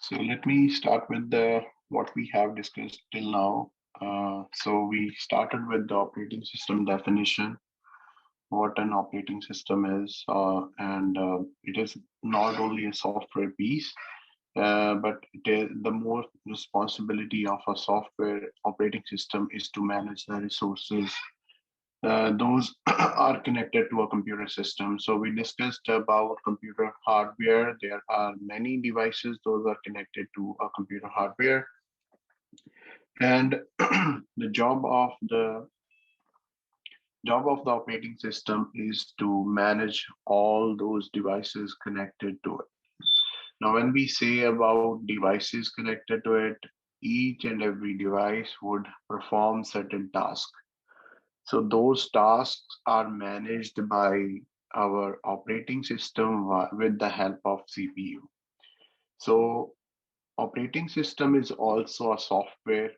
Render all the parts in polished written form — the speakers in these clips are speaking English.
So let me start with the what we have discussed till now. So we started with the operating system definition, what an operating system is, and it is not only a software piece, but it is the more responsibility of a software operating system is to manage the resources. Those are connected to a computer system. So we discussed about computer hardware. There are many devices; those are connected to a computer hardware, and the job of the operating system is to manage all those devices connected to it. Now, when we say about devices connected to it, each and every device would perform certain tasks. So those tasks are managed by our operating system with the help of CPU. So operating system is also a software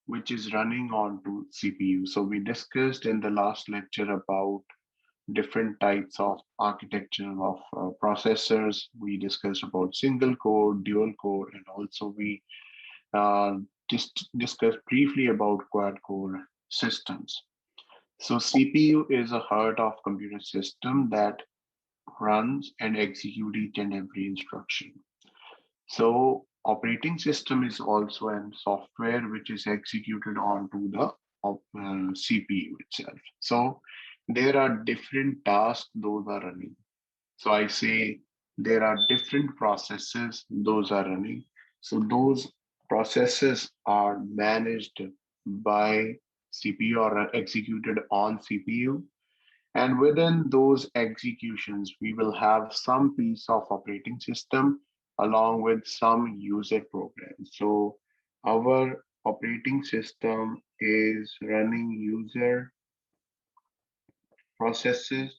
which is running onto CPU. So we discussed in the last lecture about different types of architecture of processors. We discussed about single core, dual core, and also we uh, discussed briefly about quad core systems. So CPU is a heart of computer system that runs and executes each and every instruction. So operating system is also a software which is executed onto the CPU itself. So there are different tasks those are running. So I say there are different processes those are running. So those processes are managed by CPU or are executed on CPU. And within those executions, we will have some piece of operating system along with some user programs. So our operating system is running user processes,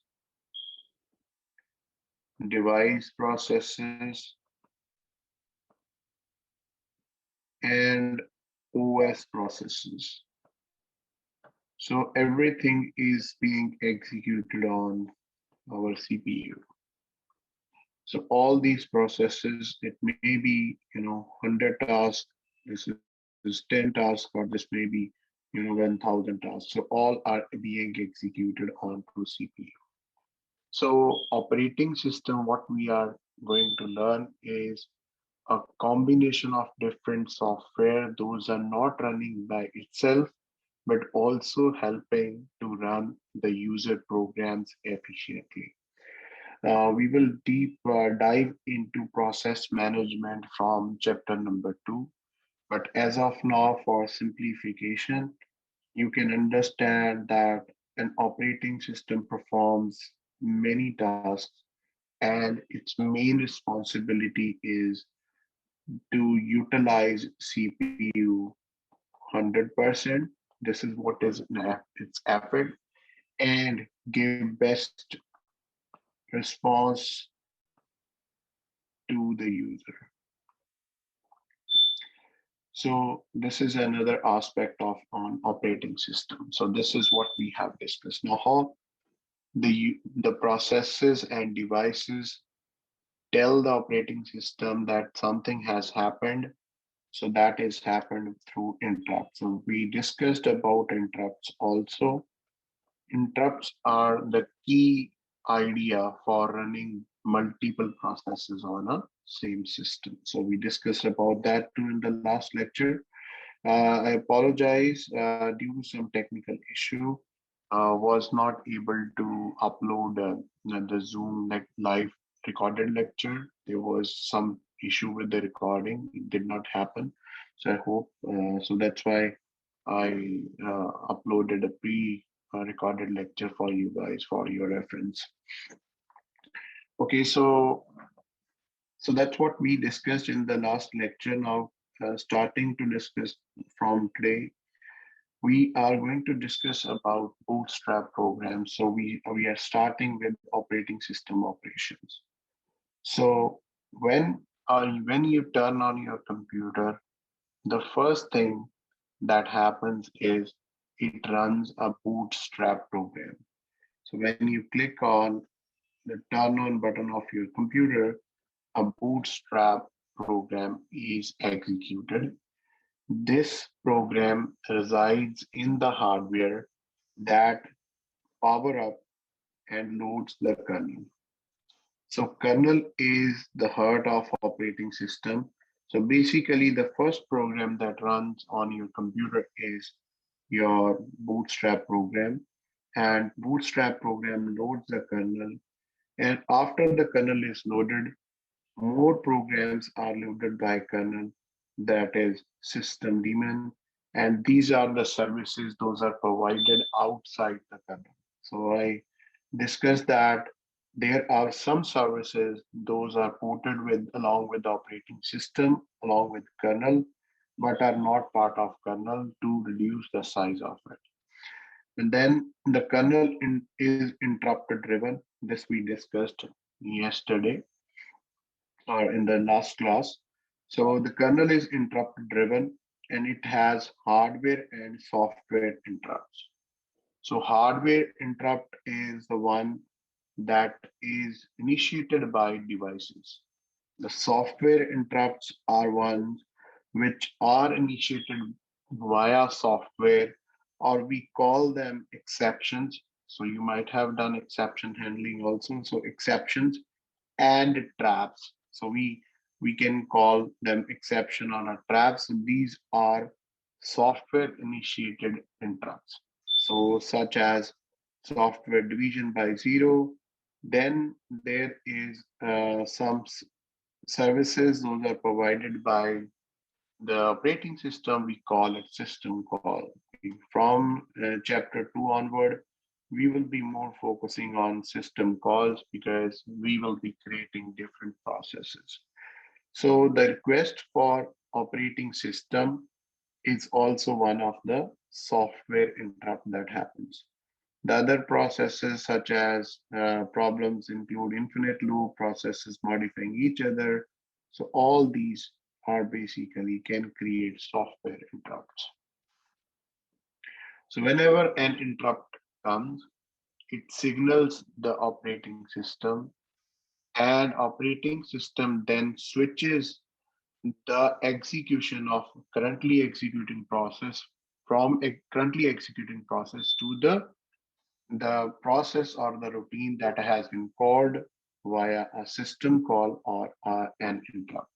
device processes, and OS processes. So everything is being executed on our CPU. So all these processes, it may be, 100 tasks, this is 10 tasks, or this may be, 1,000 tasks. So all are being executed onto CPU. So operating system, what we are going to learn is a combination of different software. Those are not running by itself, but also helping to run the user programs efficiently. We will deep dive into process management from chapter number 2. But as of now, for simplification, you can understand that an operating system performs many tasks, and its main responsibility is to utilize CPU 100%. This is what is its effort, and give best response to the user. So this is another aspect of an operating system. So this is what we have discussed. Now, how the processes and devices tell the operating system that something has happened. So that is happened through interrupts. So we discussed about interrupts also. Interrupts are the key idea for running multiple processes on a same system. So we discussed about that too in the last lecture. I apologize due to some technical issue. Was not able to upload the Zoom live recorded lecture. There was some issue with the recording. It did not happen. So I hope. So that's why I uploaded a pre-recorded lecture for you guys for your reference. Okay, so that's what we discussed in the last lecture. Now, starting to discuss from today, we are going to discuss about bootstrap programs. So we are starting with operating system operations. So when you turn on your computer, the first thing that happens is it runs a bootstrap program. So when you click on the turn on button of your computer, a bootstrap program is executed, this program resides in the hardware that power up and loads the kernel. So kernel is the heart of operating system. So basically the first program that runs on your computer is your Bootstrap program, and Bootstrap program loads the kernel. And after the kernel is loaded, more programs are loaded by kernel, that is system daemon, and these are the services those are provided outside the kernel. So I discussed that there are some services those are ported with along with the operating system along with kernel, but are not part of kernel to reduce the size of it. And then the kernel is interrupted driven. This we discussed yesterday or in the last class. So the kernel is interrupt driven and it has hardware and software interrupts. So hardware interrupt is the one that is initiated by devices. The software interrupts are ones which are initiated via software, or we call them exceptions. So you might have done exception handling also. So exceptions and traps. So we can call them exception or a traps. These are software initiated interrupts. So such as software division by zero. Then there is some services those are provided by the operating system. We call it system call. From chapter 2 onward, we will be more focusing on system calls because we will be creating different processes. So the request for operating system is also one of the software interrupt that happens. The other processes such as problems include infinite loop, processes modifying each other. So all these are basically can create software interrupts. So whenever an interrupt comes, it signals the operating system, and operating system then switches the execution of currently executing process from a currently executing process to the process or the routine that has been called via a system call or an interrupt.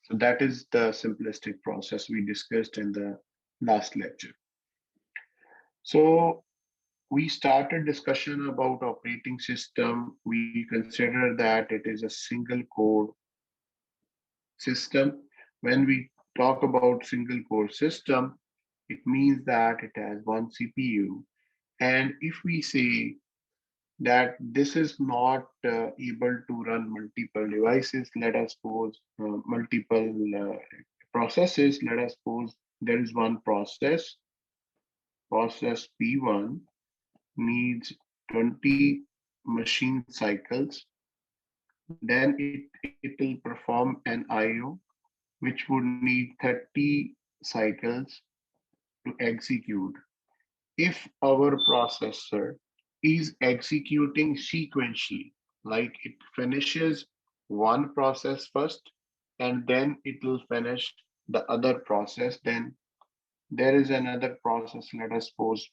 So that is the simplistic process we discussed in the last lecture. So we started discussion about operating system. We consider that it is a single core system. When we talk about single core system, it means that it has one CPU. And if we say that this is not able to run multiple devices, let us suppose multiple processes, let us suppose there is one process P1 needs 20 machine cycles, then it will perform an IO, which would need 30 cycles to execute. If our processor is executing sequentially, like it finishes one process first and then it will finish the other process, then there is another process, let us suppose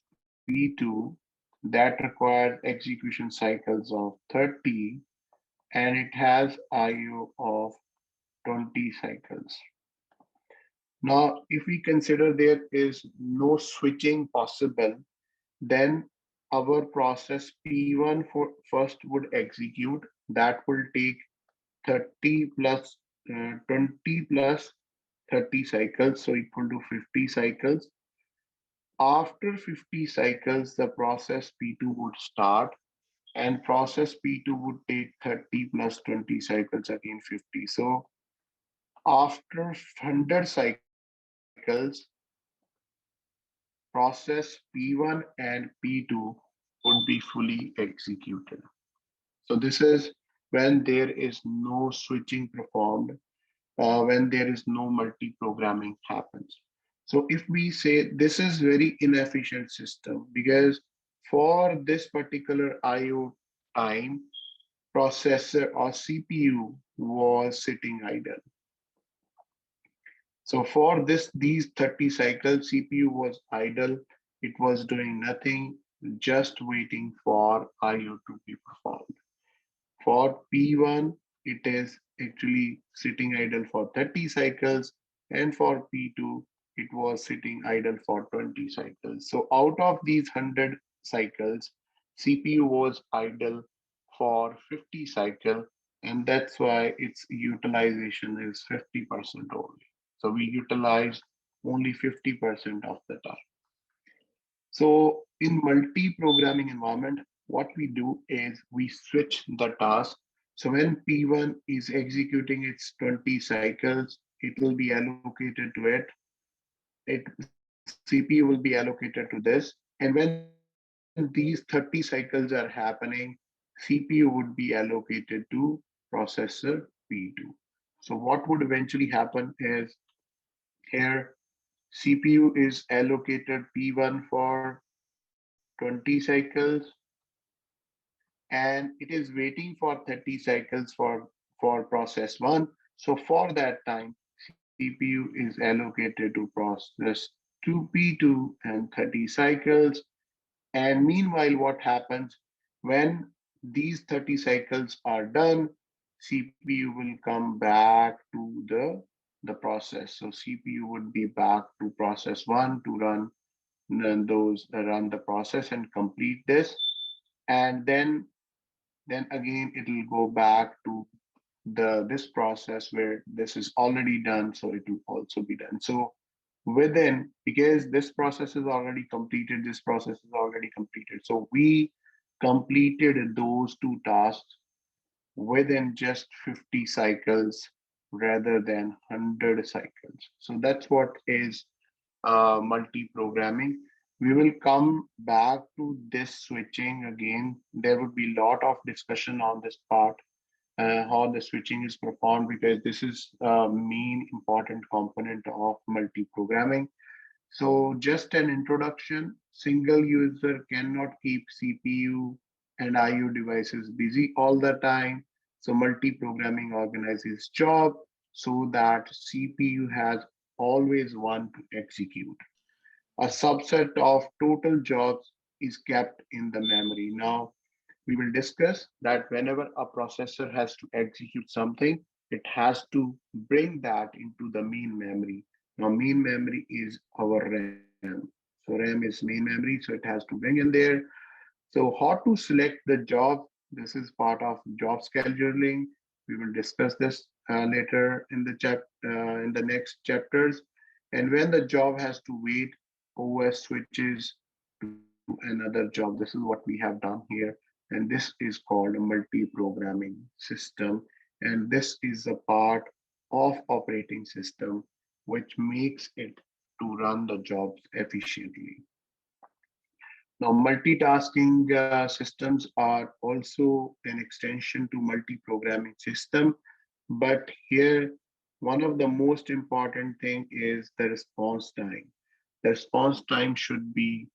P2, that requires execution cycles of 30 and it has IO of 20 cycles. Now, if we consider there is no switching possible, then our process P1 for first would execute. That will take 30 plus 20 plus 30 cycles, so equal to 50 cycles. After 50 cycles, the process P2 would start, and process P2 would take 30 plus 20 cycles, again 50. So after 100 cycles, process P1 and P2 would be fully executed. So this is when there is no switching performed, when there is no multi-programming happens. So if we say this is very inefficient system because for this particular IO time, processor or CPU was sitting idle. So for these 30 cycles, CPU was idle. It was doing nothing, just waiting for IO to be performed. For P1, it is actually sitting idle for 30 cycles, and for P2, it was sitting idle for 20 cycles. So out of these 100 cycles, CPU was idle for 50 cycles, and that's why its utilization is 50% only. So we utilize only 50% of the time. So in multi-programming environment, what we do is we switch the task. So when P1 is executing its 20 cycles, it will be allocated to it. CPU will be allocated to this. And when these 30 cycles are happening, CPU would be allocated to processor P2. So what would eventually happen is here CPU is allocated P1 for 20 cycles and it is waiting for 30 cycles for process 1. So for that time, CPU is allocated to process 2P2 and 30 cycles. And meanwhile, what happens when these 30 cycles are done, CPU will come back to the process. So CPU would be back to process 1 to run the process and complete this. And then again it will go back to this process where this is already done, so it will also be done. So within, because this process is already completed, this process is already completed, so we completed those two tasks within just 50 cycles rather than 100 cycles. So that's what is multi-programming. We will come back to this switching again. There would be a lot of discussion on this part, how the switching is performed, because this is a main important component of multi-programming. So just an introduction, single user cannot keep CPU and IO devices busy all the time. So multi-programming organizes job so that CPU has always one to execute. A subset of total jobs is kept in the memory. Now, we will discuss that whenever a processor has to execute something, it has to bring that into the main memory. Now, main memory is our RAM. So RAM is main memory, so it has to bring in there. So how to select the job? This is part of job scheduling. We will discuss this later in in the next chapters. And when the job has to wait, OS switches to another job. This is what we have done here. And this is called a multi-programming system. And this is a part of operating system which makes it to run the jobs efficiently. Now, multitasking systems are also an extension to multi-programming system, but here one of the most important thing is the response time. The response time should be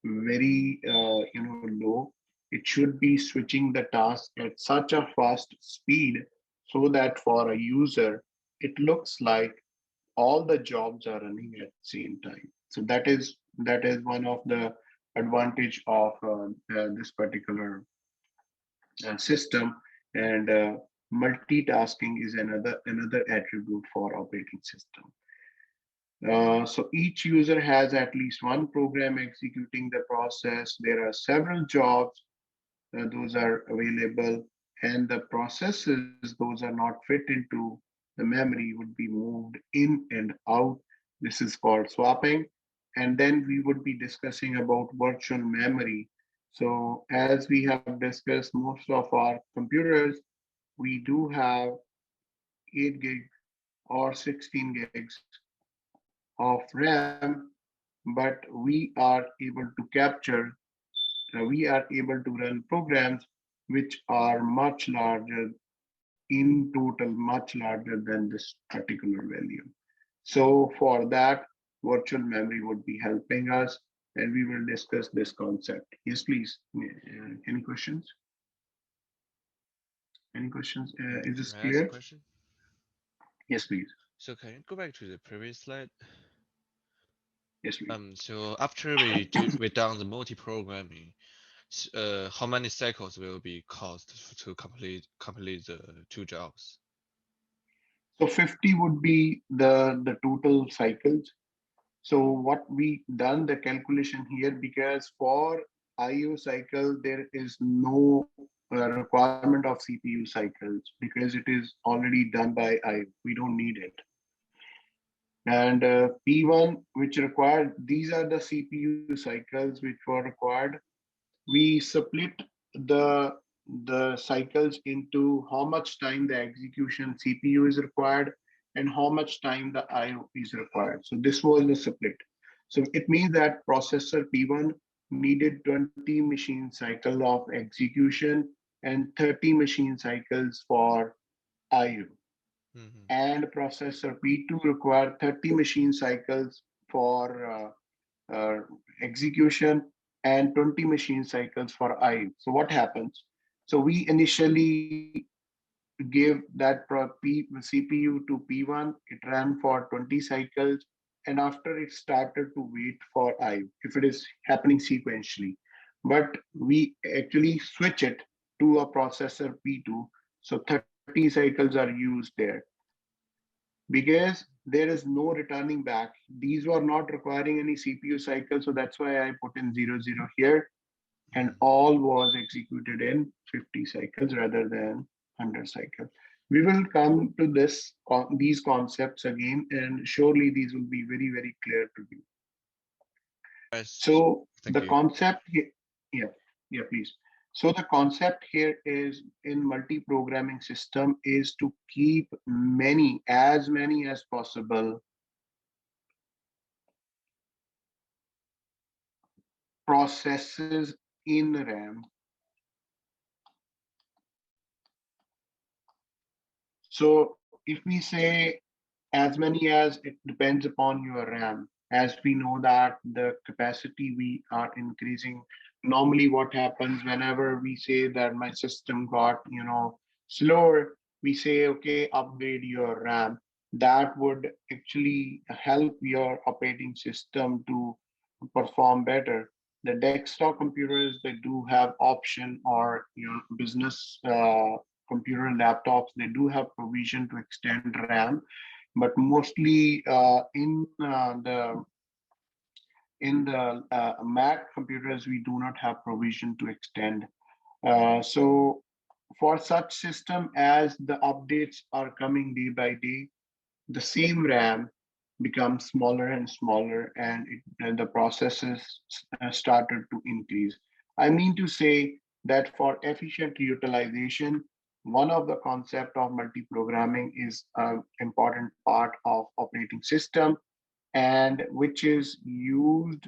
very low. It should be switching the task at such a fast speed so that for a user it looks like all the jobs are running at the same time. So that is one of the advantage of this particular system, and multitasking is another attribute for operating system. So each user has at least one program executing the process. There are several jobs, those are available, and the processes, those are not fit into the memory, would be moved in and out. This is called swapping. And then we would be discussing about virtual memory. So as we have discussed, most of our computers, we do have 8 gig or 16 gigs of RAM, but we are able to run programs which are much larger in total, much larger than this particular value. So for that, virtual memory would be helping us, and we will discuss this concept. Yes, please. Any questions? Any questions? Is this May I ask a clear? question? Yes, please. So can you go back to the previous slide? Yes, please. So after we done the multi-programming, how many cycles will be cost to complete the two jobs? So 50 would be the total cycles. So what we done the calculation here, because for IO cycle there is no requirement of CPU cycles because it is already done by IO. We don't need it. And P1, which required, these are the CPU cycles which were required. We split the cycles into how much time the execution CPU is required and how much time the IO is required. So this was the split. So it means that processor P1 needed 20 machine cycle of execution and 30 machine cycles for IO. Hmm. And processor P2 required 30 machine cycles for execution and 20 machine cycles for I. So what happens? So we initially give that CPU to P1, it ran for 20 cycles, and after it started to wait for I, if it is happening sequentially. But we actually switch it to a processor P2, so 30 cycles are used there because there is no returning back. These were not requiring any CPU cycle, so that's why I put in 00 here, and Hmm. all was executed in 50 cycles rather than 100 cycles. We will come to these concepts again, and surely these will be very, very clear to you. Yes, So thank the you. concept here, yeah, yeah, please. So the concept here is in multi-programming system is to keep as many as possible processes in RAM. So if we say as many as, it depends upon your RAM. As we know that the capacity we are increasing. Normally what happens whenever we say that my system got, slower, we say, okay, upgrade your RAM. That would actually help your operating system to perform better. The desktop computers, they do have option, or business computer laptops, they do have provision to extend RAM, but mostly in the Mac computers, we do not have provision to extend. So for such system, as the updates are coming day by day, the same RAM becomes smaller and smaller, and the processes started to increase. I mean to say that for efficient utilization, one of the concept of multi-programming is an important part of operating system, and which is used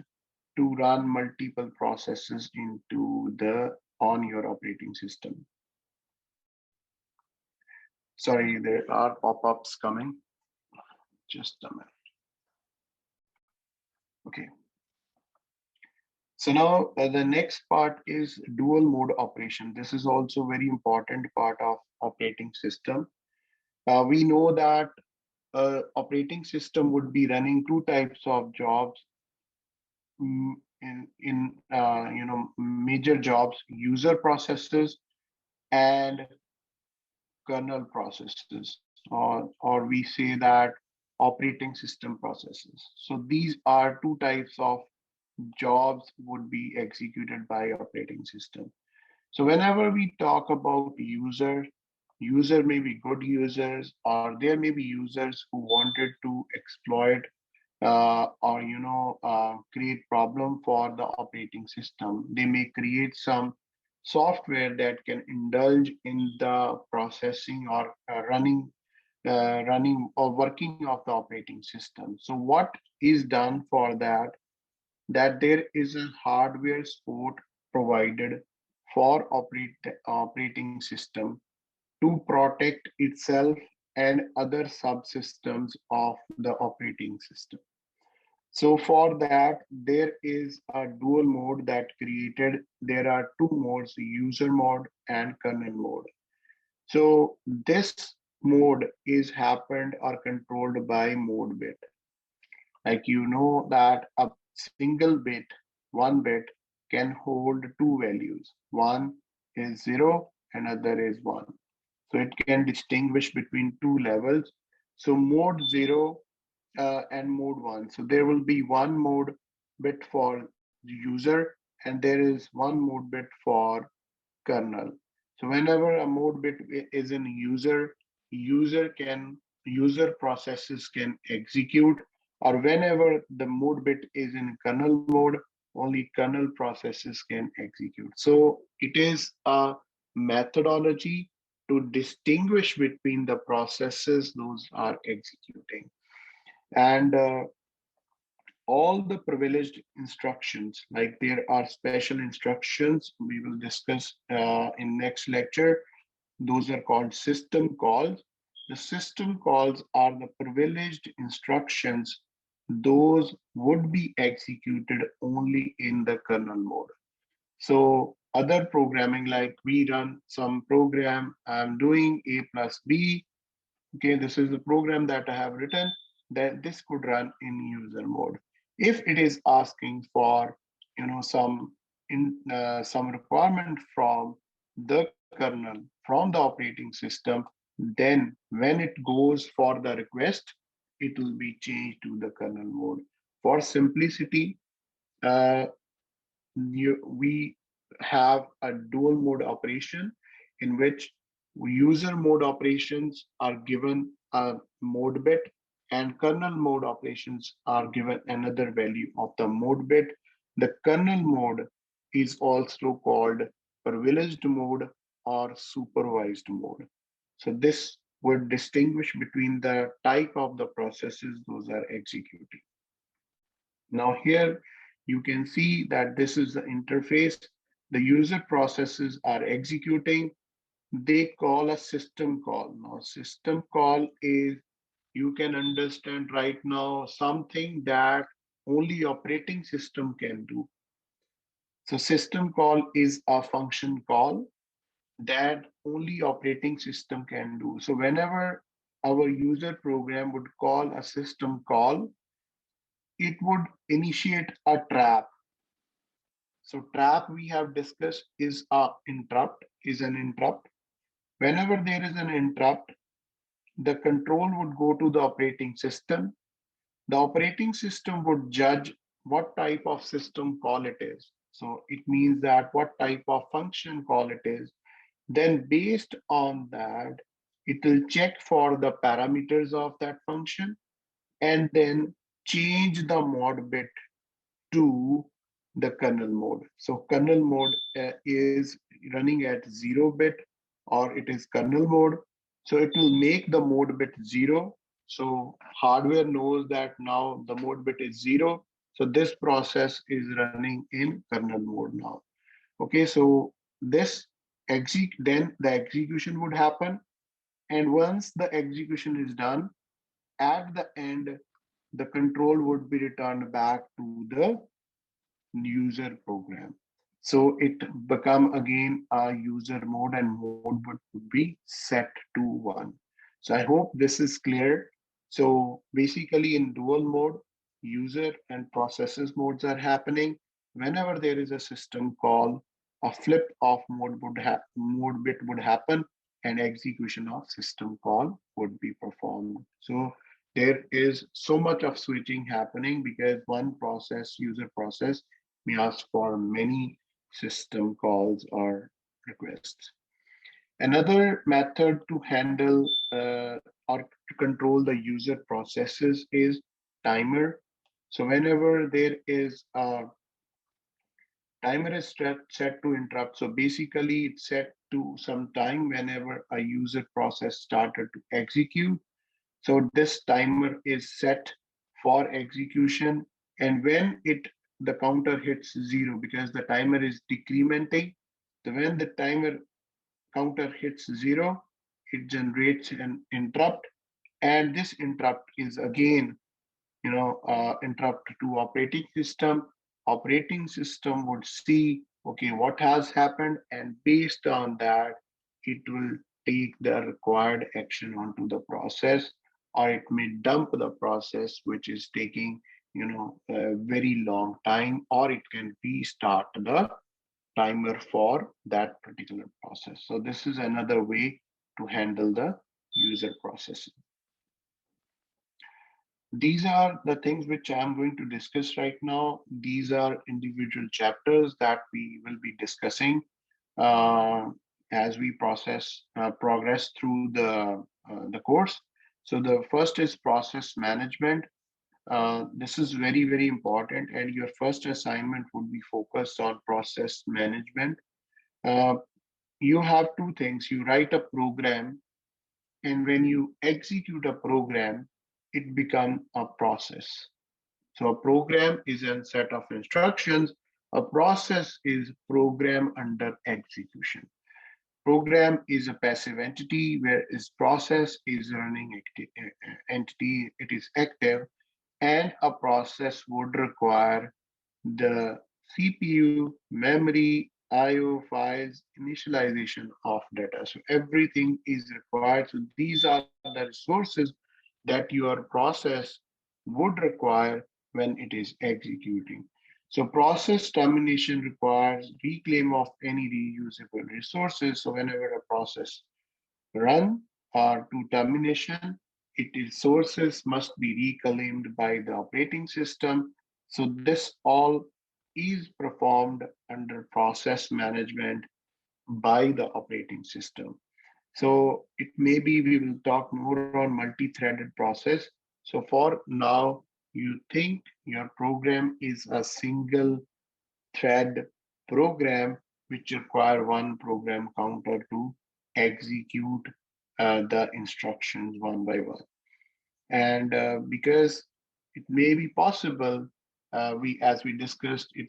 to run multiple processes into the on your operating system. Sorry, there are pop-ups coming. Just a minute. Okay. So now the next part is dual mode operation. This is also very important part of operating system. We know that operating system would be running two types of jobs in major jobs: user processes and kernel processes, or we say that operating system processes. So these are two types of jobs would be executed by operating system. So whenever we talk about user may be good users, or there may be users who wanted to exploit or create problem for the operating system. They may create some software that can indulge in the processing or running or working of the operating system. So what is done for that? That there is a hardware support provided for operating system to protect itself and other subsystems of the operating system. So for that, there is a dual mode that created. There are two modes, user mode and kernel mode. So this mode is happened or controlled by mode bit. Like you know that a single bit, one bit can hold two values. One is 0 and other is 1. So it can distinguish between two levels. So mode 0 and mode 1. So there will be one mode bit for the user and there is one mode bit for kernel. So whenever a mode bit is in user processes can execute, or whenever the mode bit is in kernel mode, only kernel processes can execute. So it is a methodology to distinguish between the processes those are executing. And all the privileged instructions, like there are special instructions we will discuss in next lecture. Those are called system calls. The system calls are the privileged instructions. Those would be executed only in the kernel mode. So other programming, like we run some program, I'm doing a plus b. Okay, this is the program that I have written, that this could run in user mode. If it is asking for, some requirement from the kernel, from the operating system, then when it goes for the request, it will be changed to the kernel mode. For simplicity, uh, we have a dual mode operation in which user mode operations are given a mode bit and kernel mode operations are given another value of the mode bit. The kernel mode is also called privileged mode or supervised mode. So this would distinguish between the type of the processes those are executing. Now here you can see that this is the interface. The user processes are executing. They call a system call. Now system call is, you can understand right now, something that only operating system can do. So system call is a function call that only operating system can do. So whenever our user program would call a system call, it would initiate a trap. So trap we have discussed is an interrupt. Whenever there is an interrupt, the control would go to the operating system. The operating system would judge what type of system call it is. So it means that what type of function call it is. Then based on that, it will check for the parameters of that function and then change the mod bit to the kernel mode. So kernel mode is running at 0 bit or it is kernel mode. So it will make the mode bit 0. So hardware knows that now the mode bit is 0. So this process is running in kernel mode now. Okay, so this then the execution would happen. And once the execution is done, at the end, the control would be returned back to the user program. So it become again a user mode and mode would be set to 1. So I hope this is clear. So basically in dual mode, user and processes modes are happening. Whenever there is a system call, a flip of mode bit would happen and execution of system call would be performed. So there is so much of switching happening because one process, user process, may ask for many system calls or requests. Another method to handle or to control the user processes is timer. So whenever there is a timer is set to interrupt. So basically it's set to some time whenever a user process started to execute. So this timer is set for execution. And when the counter hits 0, because the timer is decrementing, so when the timer counter hits 0, it generates an interrupt. And this interrupt is again, interrupt to operating system. Operating system would see, okay, what has happened, and based on that, it will take the required action onto the process, or it may dump the process, which is taking, a very long time, or it can restart the timer for that particular process. So this is another way to handle the user processing. These are the things which I'm going to discuss right now. These are individual chapters that we will be discussing uh, as we progress through the course. So the first is process management. This is very, very important, and your first assignment would be focused on process management. Uh, you have two things. You write a program, and when you execute a program, it becomes a process. So a program is a set of instructions. A process is program under execution. Program is a passive entity, whereas process is running entity. It is active, and a process would require the CPU, memory, IO files, initialization of data. So everything is required. So these are the resources that your process would require when it is executing. So process termination requires reclaim of any reusable resources. So whenever a process run or to termination, its sources must be reclaimed by the operating system. So this all is performed under process management by the operating system. So it may be we will talk more on multi-threaded process. So for now, you think your program is a single thread program which require one program counter to execute the instructions one by one. And because it may be possible, as we discussed, it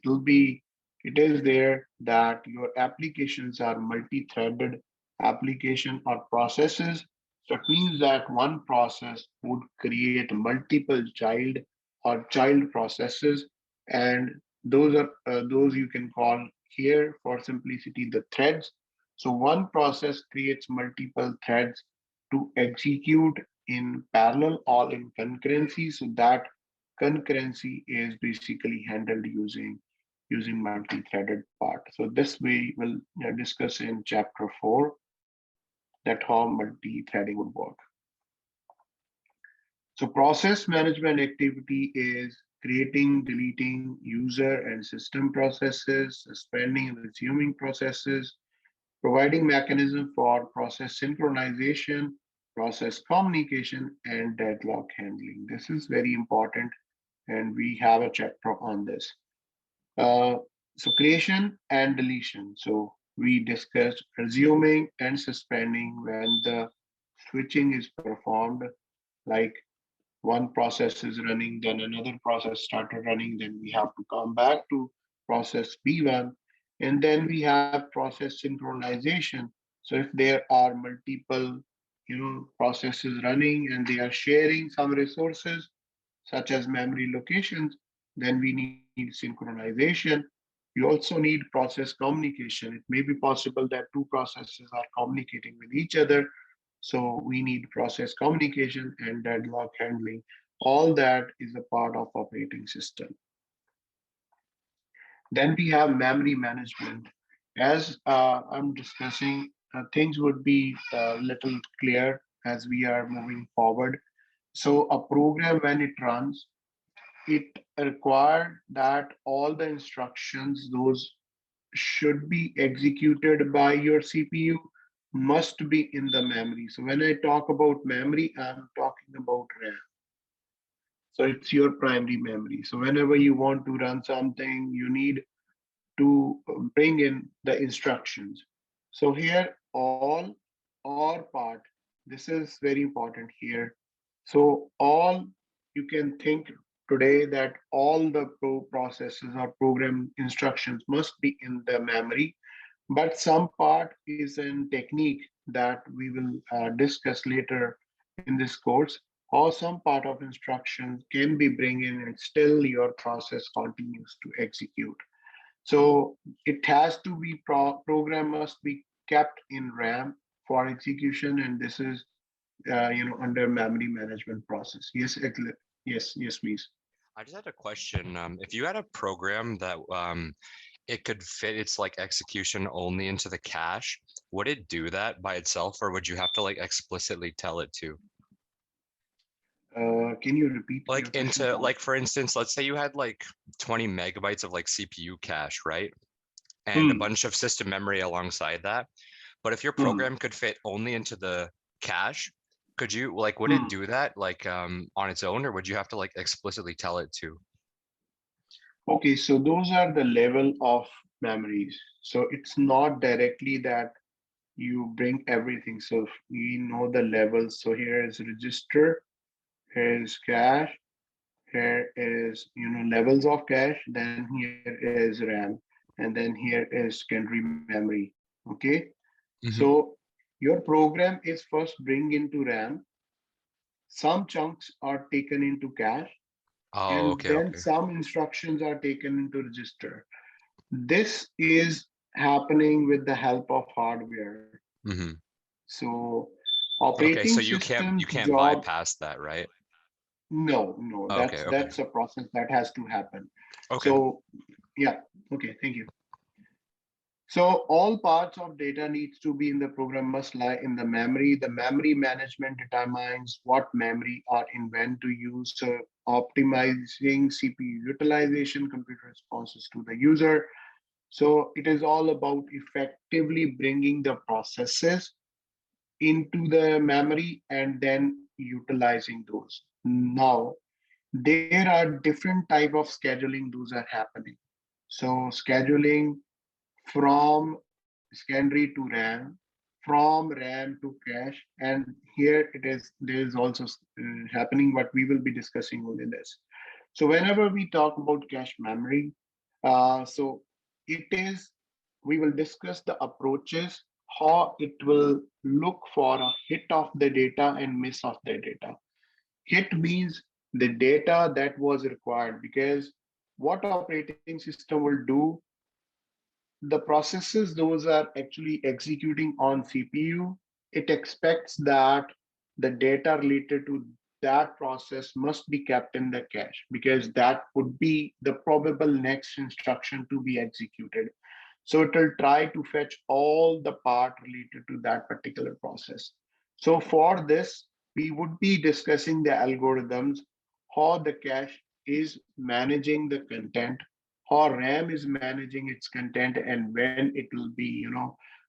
is there that your applications are multi-threaded application or processes. So it means that one process would create multiple child processes, and those you can call here for simplicity the threads. So one process creates multiple threads to execute in parallel or in concurrency. So that concurrency is basically handled using multi-threaded part. So this we will discuss in chapter 4, that how multi-threading would work. So process management activity is creating, deleting user and system processes, suspending and resuming processes, providing mechanism for process synchronization, process communication, and deadlock handling. This is very important, and we have a chapter on this. Uh, so creation and deletion. So we discussed resuming and suspending when the switching is performed, like one process is running, then another process started running, then we have to come back to process B1, and then we have process synchronization. So if there are multiple, processes running and they are sharing some resources, such as memory locations, then we need synchronization. We also need process communication. It may be possible that two processes are communicating with each other, so we need process communication and deadlock handling. All that is a part of operating system. Then we have memory management. As I'm discussing, things would be a little clear as we are moving forward. So a program, when it runs, it required that all the instructions, those should be executed by your CPU, must be in the memory. So when I talk about memory, I'm talking about RAM. So it's your primary memory. So whenever you want to run something, you need to bring in the instructions. So here, all or part, this is very important here. So all, you can think today that all the processes or program instructions must be in the memory, but some part is a technique that we will discuss later in this course, or some part of instructions can be bring in and still your process continues to execute. So it has to be program must be kept in RAM. for execution, and this is under memory management process. Yes, yes, please. I just had a question. If you had a program that it could fit its like execution only into the cache, would it do that by itself, or would you have to like explicitly tell it to? Can you repeat Like your question, into Tom? like for instance, let's say you had like 20 megabytes of like CPU cache, right? And a Hmm. bunch of system memory alongside that. But if your Hmm. program could fit only into the cache, could you like would it Hmm. do that like on its own, or would you have to like explicitly tell it to? Okay, so those are the level of memories. So it's not directly that you bring everything. So we know the levels. So here is register, here is cache, here is levels of cache, then here is RAM, and then here is secondary memory. Okay, Hmm. so your program is first bring into RAM, some chunks are taken into cache, Oh, and okay, then okay. some instructions are taken into register. This is happening with the help of hardware. Hmm. So Okay, operating so you system's can't job, bypass that, right? no, Okay, okay. that's a process that has to happen. Okay. So yeah, okay, thank you. So all parts of data needs to be in the program must lie in the memory. The memory management determines what memory or in when to use. So optimizing CPU utilization, computer responses to the user. So it is all about effectively bringing the processes into the memory and then utilizing those. Now, there are different type of scheduling those are happening. So scheduling from secondary to RAM, from RAM to cache, and here it is. There is also happening what we will be discussing only this. So whenever we talk about cache memory, so it is we will discuss the approaches, how it will look for a hit of the data and miss of the data. Hit means the data that was required, because what operating system will do, the processes those are actually executing on CPU, it expects that the data related to that process must be kept in the cache, because that would be the probable next instruction to be executed. So it will try to fetch all the part related to that particular process. So for this, we would be discussing the algorithms, how the cache is managing the content, how RAM is managing its content, and when it will be,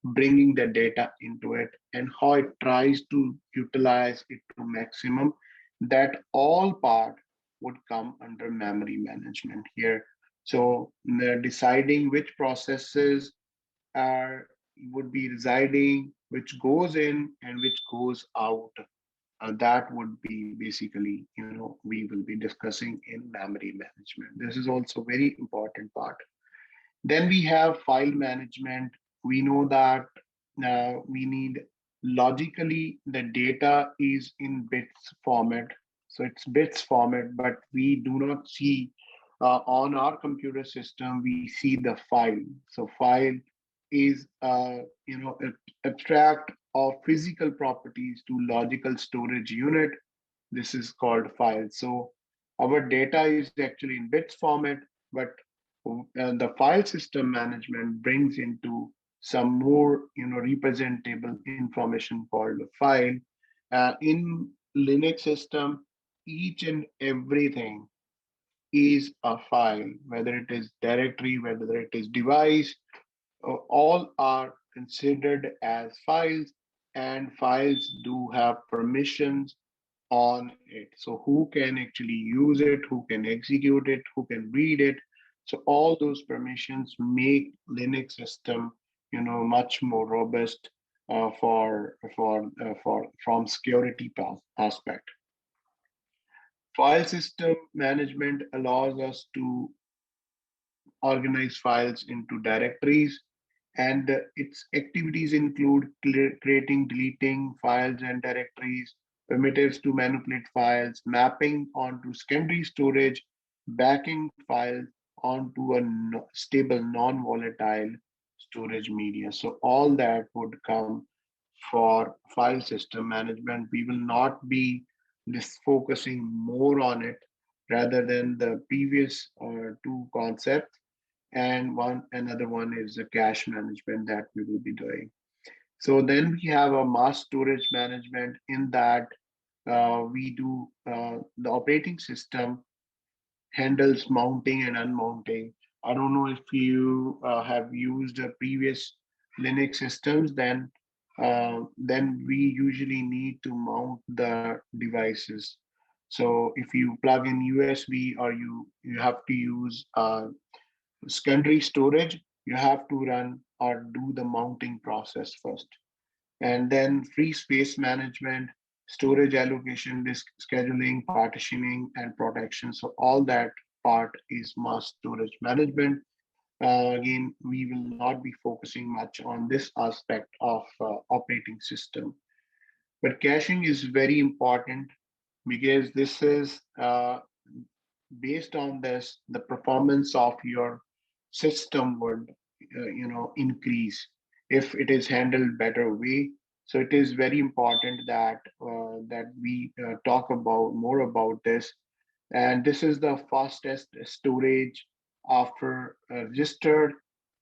bringing the data into it, and how it tries to utilize it to maximum. That all part would come under memory management here. So deciding which processes are would be residing, which goes in and which goes out. That would be basically, we will be discussing in memory management. This is also very important part. Then we have file management. We know that we need logically the data is in bits format. So it's bits format, but we do not see on our computer system, we see the file. So file is, abstract of physical properties to logical storage unit. This is called file. So our data is actually in bits format, but the file system management brings into some more representable information called a file. In Linux system, each and everything is a file, whether it is directory, whether it is device, all are considered as files, and files do have permissions on it. So who can actually use it, who can execute it, who can read it. So all those permissions make Linux system, much more robust for from security aspect. File system management allows us to organize files into directories, and its activities include creating, deleting files and directories, primitives to manipulate files, mapping onto secondary storage, backing files onto a stable non-volatile storage media. So all that would come for file system management. We will not be this focusing more on it rather than the previous two concepts. And another one is the cache management that we will be doing. So then we have a mass storage management. In that we do the operating system handles mounting and unmounting. I don't know if you have used previous Linux systems, then we usually need to mount the devices. So if you plug in USB or you have to use secondary storage, you have to run or do the mounting process first. And then free space management, storage allocation, disk scheduling, partitioning, and protection. So all that part is mass storage management. Again, we will not be focusing much on this aspect of operating system. But caching is very important because this is based on this, the performance of your system would increase if it is handled better way. So it is very important that we talk about more about this. And this is the fastest storage after registered,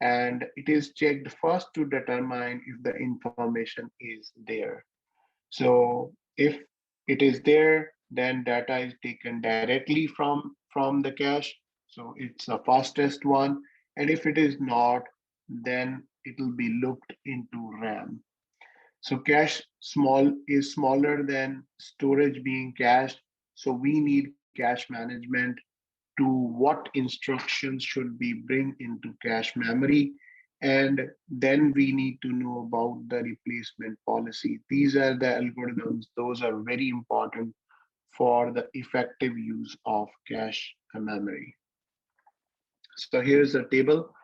and it is checked first to determine if the information is there. So if it is there, then data is taken directly from the cache. So it's the fastest one. And if it is not, then it will be looked into RAM. So cache is smaller than storage being cached. So we need cache management to what instructions should be bring into cache memory. And then we need to know about the replacement policy. These are the algorithms. Those are very important for the effective use of cache memory. So here's a table.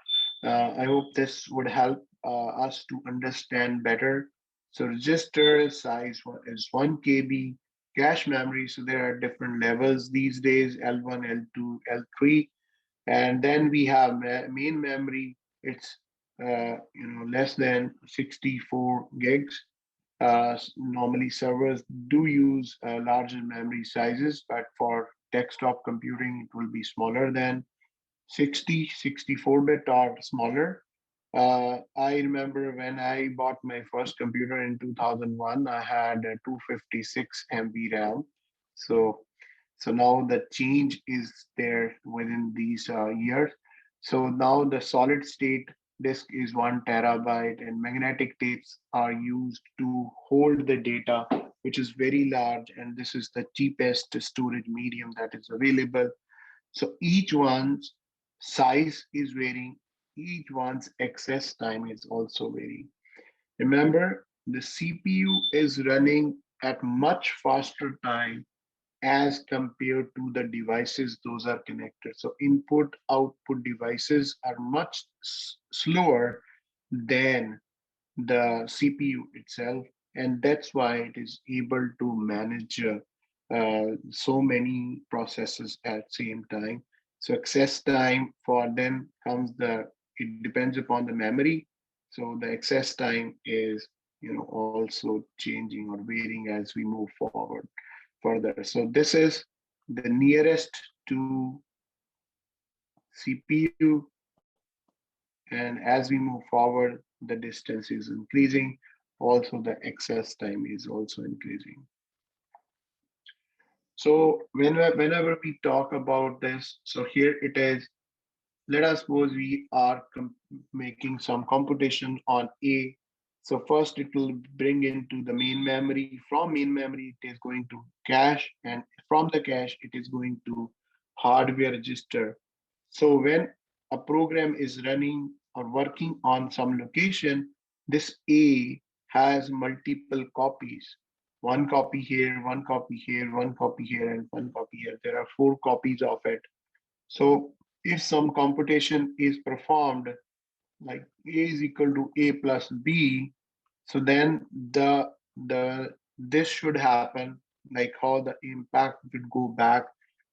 I hope this would help us to understand better. So register size is 1 KB, cache memory. So there are different levels these days, L1, L2, L3. And then we have main memory. It's less than 64 gigs. Normally servers do use larger memory sizes, but for desktop computing, it will be smaller than 60, 64-bit or smaller. I remember when I bought my first computer in 2001, I had a 256 MB RAM. So now the change is there within these years. So now the solid state disk is 1 TB, and magnetic tapes are used to hold the data, which is very large. And this is the cheapest storage medium that is available. So each one's size is varying. Each one's access time is also varying. Remember, the CPU is running at much faster time as compared to the devices those are connected. So input output devices are much slower than the CPU itself, and that's why it is able to manage so many processes at same time. So access time for them comes it depends upon the memory. So the access time is also changing or varying as we move forward further. So this is the nearest to CPU, and as we move forward, the distance is increasing. Also, the access time is also increasing. So whenever we talk about this, so here it is. Let us suppose we are making some computation on A. So first it will bring into the main memory. From main memory, it is going to cache, and from the cache, it is going to hardware register. So when a program is running or working on some location, this A has multiple copies. One copy here, one copy here, one copy here, and one copy here. There are 4 copies of it. So if some computation is performed, like A is equal to A plus B, so then this should happen, like how the impact would go back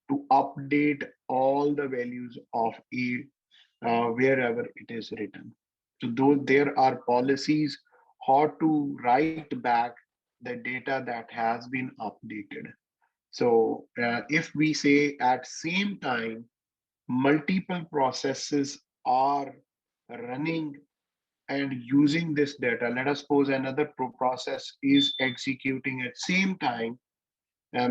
to update all the values of A wherever it is written. So those there are policies how to write back the data that has been updated. So if we say at same time, multiple processes are running and using this data, let us suppose another process is executing at same time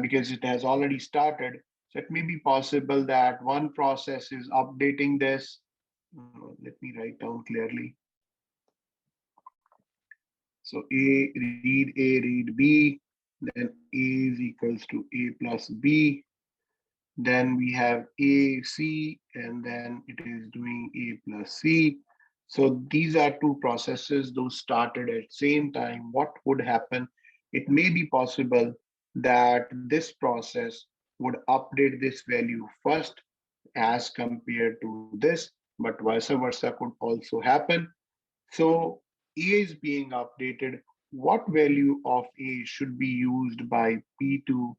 because it has already started. So it may be possible that one process is updating this. Let me write down clearly. So A, read B, then A is equals to A plus B. Then we have A, C, and then it is doing A plus C. So these are two processes, those started at same time. What would happen? It may be possible that this process would update this value first as compared to this, but vice versa could also happen. So A is being updated. What value of A should be used by P2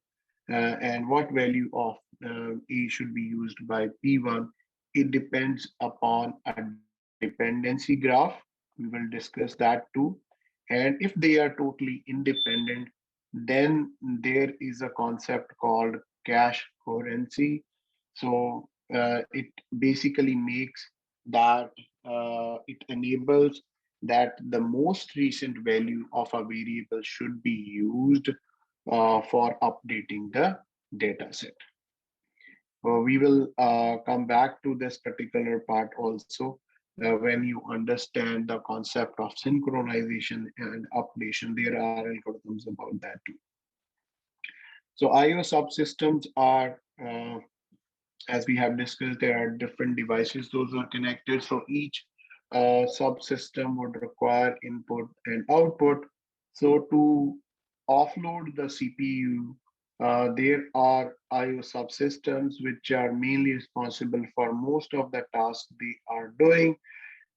and what value of A should be used by P1? It depends upon a dependency graph. We will discuss that too. And if they are totally independent, then there is a concept called cache coherency. So it basically makes that it enables that the most recent value of a variable should be used for updating the data set. We will come back to this particular part also when you understand the concept of synchronization and updation. There are algorithms about that too. So IO subsystems are, as we have discussed, there are different devices. Those are connected. So each subsystem would require input and output. So to offload the CPU, there are IO subsystems which are mainly responsible for most of the tasks they are doing,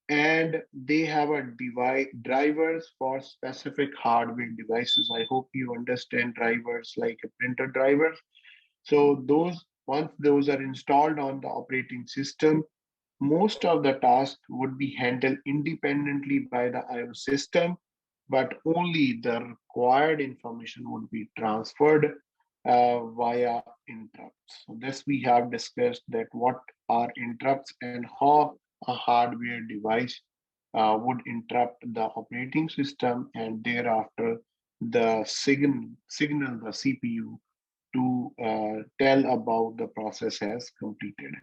and they have a device drivers for specific hardware devices. I hope you understand drivers like a printer driver. So those once those are installed on the operating system, most of the tasks would be handled independently by the IO system, but only the required information would be transferred via interrupts. So this we have discussed that what are interrupts and how a hardware device would interrupt the operating system and thereafter the signal the CPU to tell about the process has completed.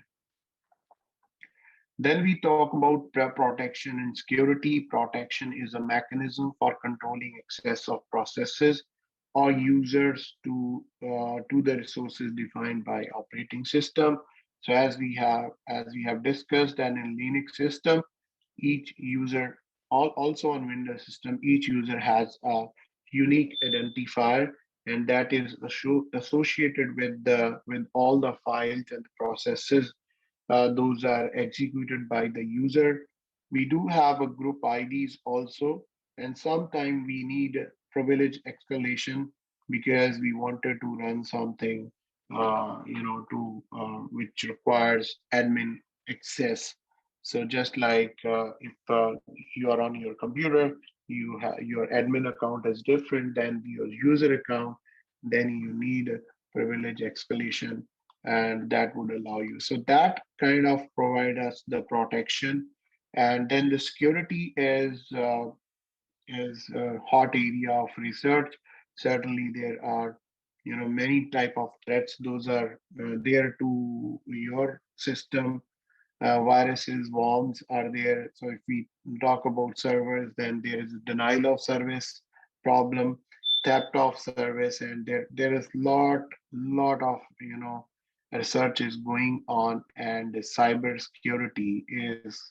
Then we talk about protection and security. Protection is a mechanism for controlling access of processes or users to the resources defined by operating system. So as we have discussed, and in Linux system, each user, also on Windows system, each user has a unique identifier, and that is associated with all the files and the processes those are executed by the user. We do have a group IDs also, and sometimes we need privilege escalation because we wanted to run something, which requires admin access. So just like if you are on your computer, your admin account is different than your user account, then you need privilege escalation and that would allow you. So that kind of provide us the protection, and then the security is a hot area of research. Certainly, there are many type of threats. Those are there to your system. Viruses, worms are there. So if we talk about servers, then there is a denial of service problem, theft of service, and there is lot of research is going on, and cyber security is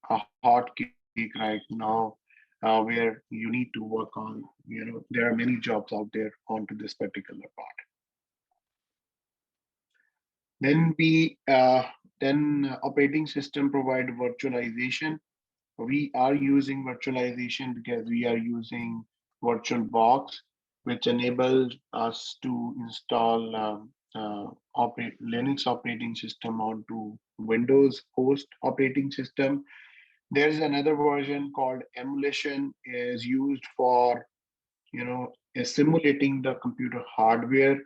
a hot cake right now, where you need to work on. There are many jobs out there onto this particular part. Then operating system provide virtualization. We are using virtualization because we are using VirtualBox, which enables us to install Linux operating system onto Windows host operating system. There's another version called emulation is used for, simulating the computer hardware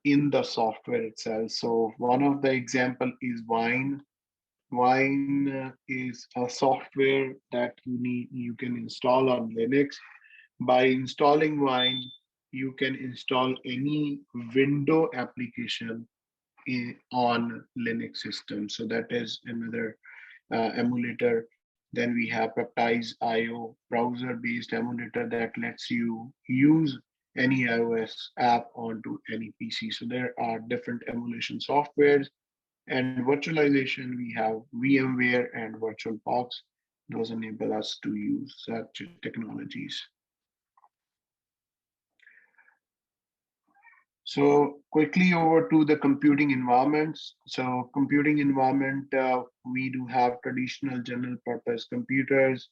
in the software itself. So one of the example is Wine. Wine is a software that you can install on Linux. By installing Wine, you can install any window application on Linux system. So that is another emulator. Then we have Peptide IO browser-based emulator that lets you use any iOS app onto any PC. So there are different emulation softwares. And virtualization, we have VMware and VirtualBox. Those enable us to use such technologies. So quickly over to the computing environments. So computing environment, we do have traditional general purpose computers.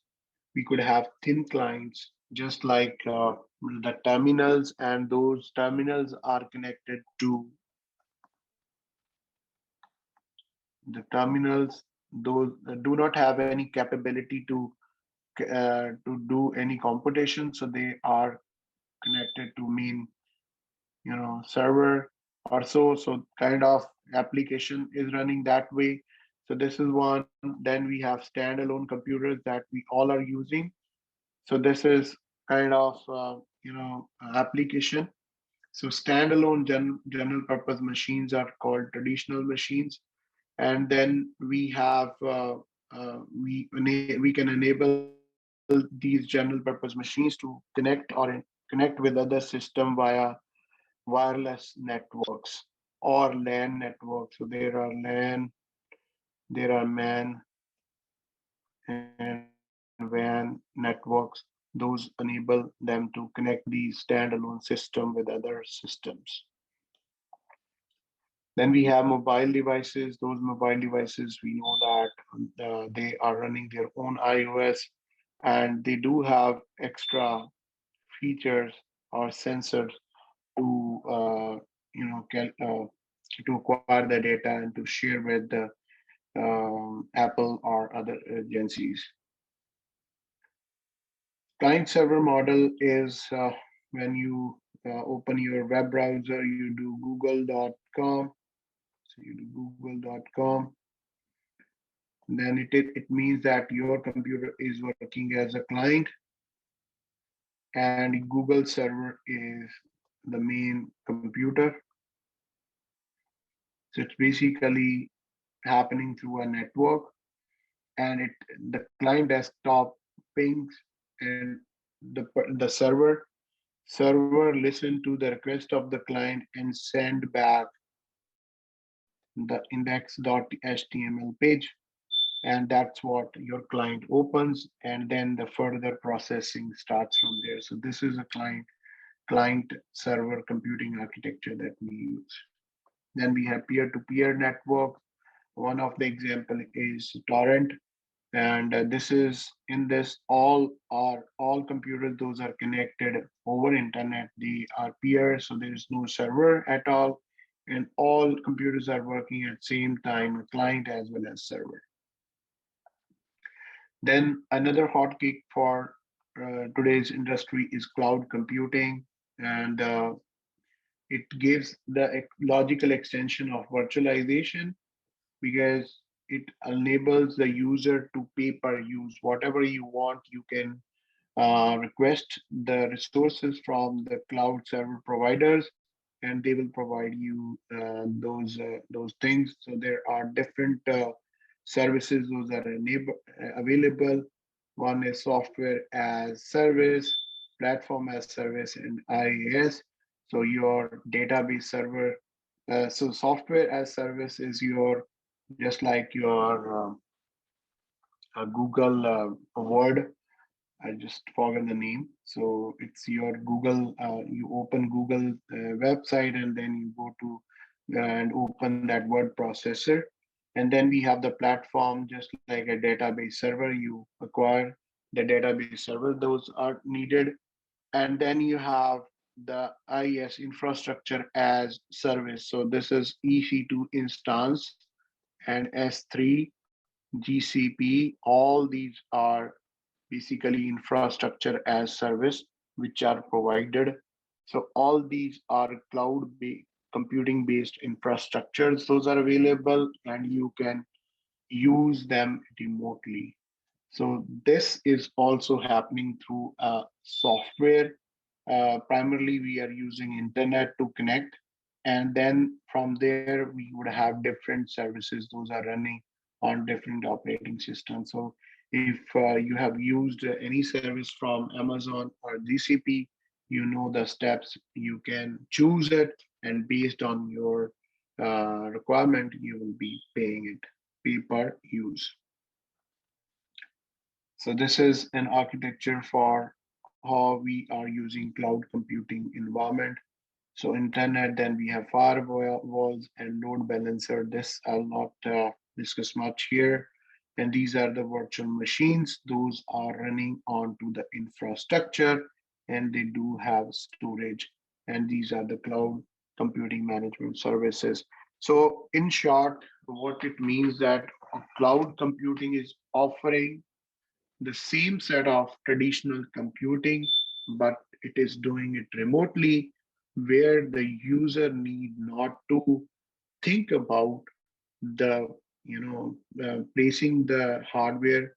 We could have thin clients, just like the terminals, and those terminals are connected to the terminals. Those do not have any capability to do any computation, so they are connected to main server or so kind of application is running that way. So this is one. Then we have standalone computers that we all are using. So this is kind of application. So standalone general purpose machines are called traditional machines. And then we have we can enable these general purpose machines to connect with other system via wireless networks or LAN networks. So there are LAN, there are MAN and WAN networks. Those enable them to connect these standalone system with other systems. Then we have mobile devices. Those mobile devices, we know that they are running their own iOS, and they do have extra features or sensors to to acquire the data and to share with the Apple or other agencies. Client server model is when you open your web browser, you do google.com. So you do google.com. Then it means that your computer is working as a client, and Google server is the main computer. So it's basically happening through a network, and the client desktop pings, and the server listen to the request of the client and send back the index.html page, and that's what your client opens, and then the further processing starts from there. So this is a client server computing architecture that we use. Then we have peer-to-peer network. One of the example is torrent, and this is in this all computers, those are connected over internet. They are peers, so there is no server at all, and all computers are working at same time, client as well as server. Then another hotcake for today's industry is cloud computing, and it gives the logical extension of virtualization, because it enables the user to pay per use. Whatever you want, you can request the resources from the cloud server providers, and they will provide you those things. So there are different services those are available. One is software as service, platform as service, and IaaS. So your database server. So software as service is your just like your Google Word. I just forgot the name. So it's your Google. You open Google website, and then you go to and open that word processor, and then we have the platform, just like a database server. You acquire the database server; those are needed, and then you have the IaaS infrastructure as service. So this is EC2 instance and S3 GCP, all these are basically infrastructure as service, which are provided. So all these are computing based infrastructures. Those are available and you can use them remotely. So this is also happening through software. Primarily, we are using internet to connect, and then from there we would have different services. Those are running on different operating systems. So if you have used any service from Amazon or GCP, you know the steps. You can choose it, and based on your requirement, you will be paying it pay per use. So this is an architecture for how we are using cloud computing environment. So internet, then we have firewalls and load balancer. This I'll not discuss much here. And these are the virtual machines. Those are running onto the infrastructure and they do have storage. And these are the cloud computing management services. So in short, what it means that cloud computing is offering the same set of traditional computing, but it is doing it remotely, where the user need not to think about the placing the hardware.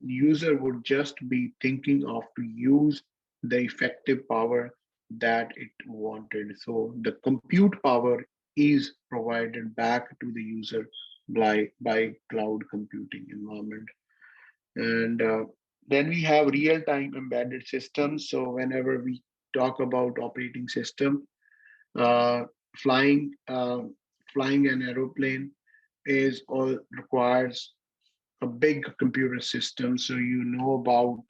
User would just be thinking of to use the effective power that it wanted. So the compute power is provided back to the user by cloud computing environment. And then we have real-time embedded systems. So whenever we talk about operating system, uh, flying flying an aeroplane is all requires a big computer system. So you know about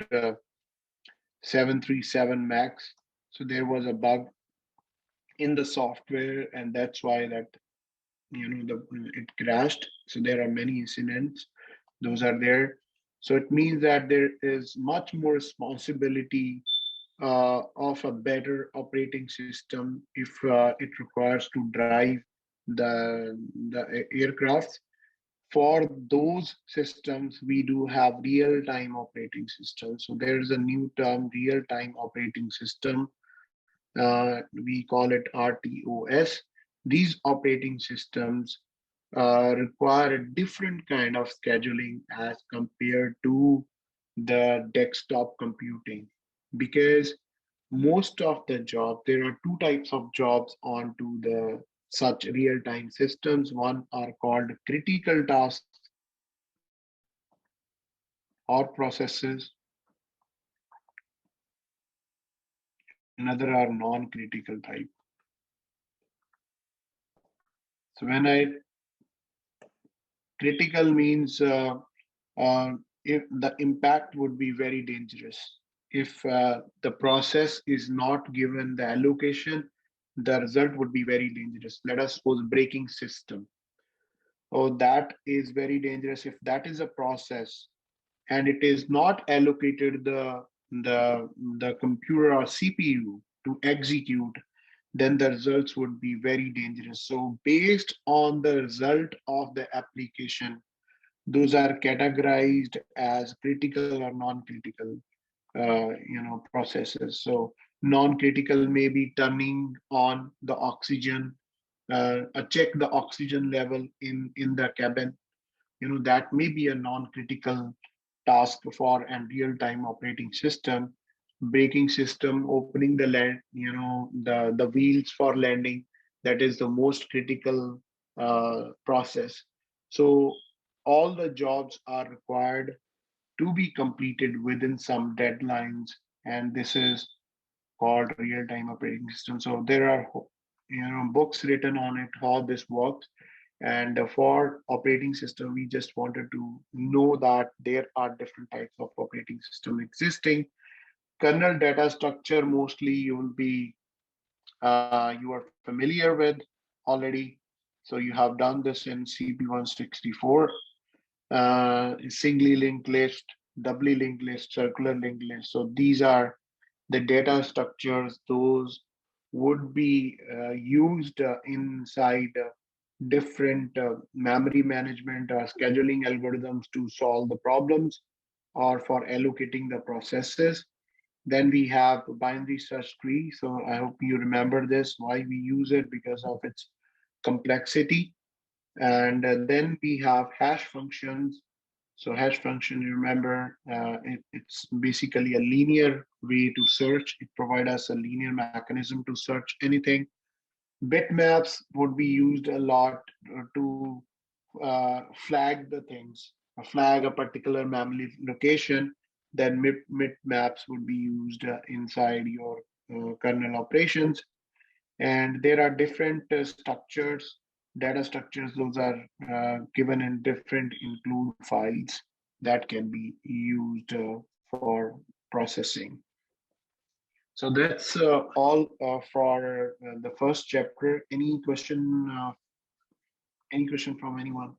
737 Max. So there was a bug in the software, and that's why that it crashed. So there are many incidents. Those are there. So it means that there is much more responsibility of a better operating system if it requires to drive the aircraft. For those systems, we do have real-time operating systems. So there's a new term, real-time operating system. We call it RTOS. These operating systems require a different kind of scheduling as compared to the desktop computing, because most of the job, there are two types of jobs onto the such real-time systems. One are called critical tasks or processes, another are non-critical type. So when I critical means if the impact would be very dangerous. If the process is not given the allocation, the result would be very dangerous. Let us suppose braking system. Oh, that is very dangerous. If that is a process and it is not allocated the computer or CPU to execute, then the results would be very dangerous. So based on the result of the application, those are categorized as critical or non-critical processes. So non-critical may be turning on the oxygen, check the oxygen level in the cabin. That may be a non-critical task for a real-time operating system. Braking system, opening the land, the wheels for landing, that is the most critical process. So all the jobs are required to be completed within some deadlines, and this is called real-time operating system. So there are books written on it how this works. And for operating system, we just wanted to know that there are different types of operating system existing. Kernel data structure, mostly you are familiar with already. So you have done this in CP164. Singly linked list, doubly linked list, circular linked list. So these are the data structures. Those would be used inside different memory management or scheduling algorithms to solve the problems or for allocating the processes. Then we have binary search tree. So I hope you remember this, why we use it, because of its complexity. And then we have hash functions. So hash function, you remember, it's basically a linear way to search. It provides us a linear mechanism to search anything. Bitmaps would be used a lot to flag the things, flag a particular memory location. Then bitmaps would be used inside your kernel operations. And there are different structures, data structures. Those are given in different include files that can be used for processing. So that's all for the first chapter. Any question from anyone?